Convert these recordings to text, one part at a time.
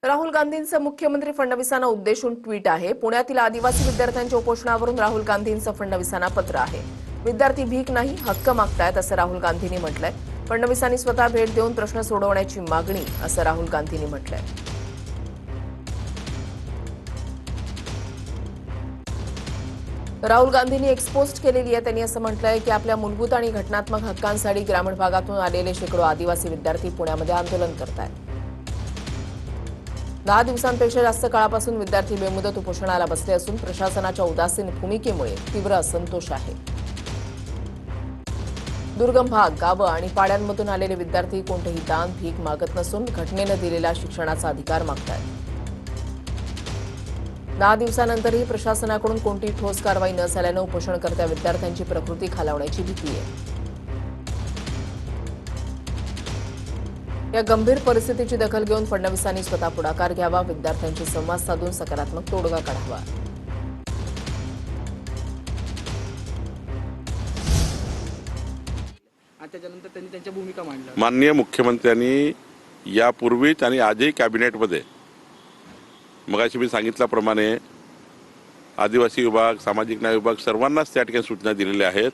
राहुल गांधींचं मुख्यमंत्री फडणवीसांना उद्देशून ट्विट आहे। पुण्यातील आदिवासी विद्यार्थ्यांच्या उपोषणावरून राहुल गांधींचं फडणवीसांना पत्र आहे। विद्यार्थी भीक नाही हक्क मागतायत असं राहुल गांधींनी म्हटलंय। फडणवीसांनी स्वतः भेट देऊन प्रश्न सोडवण्याची मागणी असं राहुल गांधींनी म्हटलंय। राहुल गांधींनी एक्सपोस्ट केलेली आहे। त्यांनी असं म्हटलंय की आपल्या मूलभूत आणि घटनात्मक हक्कांसाठी ग्रामीण भागातून आलेले शेकडो आदिवासी विद्यार्थी पुण्यामध्ये आंदोलन करतायत। 10 दिवसांपेक्षा जास्त काळापासून विद्यार्थी बेमुदत उपोषणाला बसले असून प्रशासनाच्या उदासीन भूमिकेमुळे तीव्र असंतोष आहे। दुर्गम भाग, गावं आणि पाड्यांमधून आलेले विद्यार्थी कोणतेही दान भीक मागत नसून घटनेनं दिलेला शिक्षणाचा अधिकार मागतात। 10 दिवसानंतरही प्रशासनाकडून कोणतीही ठोस कारवाई न झाल्यानं उपोषणकर्त्या विद्यार्थ्यांची प्रकृती खालावण्याची भीती आहे। या गंभीर परिस्थितीची दखल घेऊन फडणवीसांनी स्वतः पुढाकार घ्यावा, विद्यार्थ्यांशी संवाद साधून सकारात्मक तोडगा काढावा। त्याच्यानंतर त्यांनी त्यांच्या भूमिका मांडल्या। माननीय मुख्यमंत्र्यांनी यापूर्वीच आणि आजही कॅबिनेटमध्ये मगाशी मी सांगितल्याप्रमाणे आदिवासी विभाग, सामाजिक न्याय विभाग सर्वांनाच त्या ठिकाणी सूचना दिलेल्या आहेत।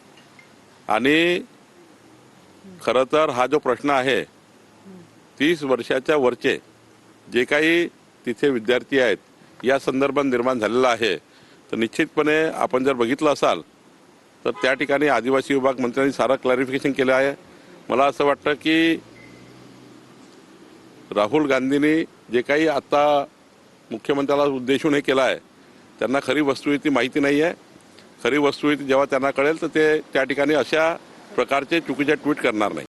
आणि खरं तर हा जो प्रश्न आहे 30 वर्षाच्या वरचे जे काही तिथे विद्यार्थी आहेत या संदर्भात निर्माण झालेला आहे, तर निश्चितपणे आपण जर बघितलं असाल तर त्या ठिकाणी आदिवासी विभाग मंत्र्यांनी सारं क्लॅरिफिकेशन केलं आहे। मला असं वाटतं की राहुल गांधींनी जे काही आता मुख्यमंत्र्याला उद्देशून हे केलं आहे त्यांना खरी वस्तुस्थिती माहिती नाही आहे। खरी वस्तुस्थिती जेव्हा त्यांना कळेल तर ते त्या ठिकाणी अशा प्रकारचे चुकीचे ट्विट करणार नाही।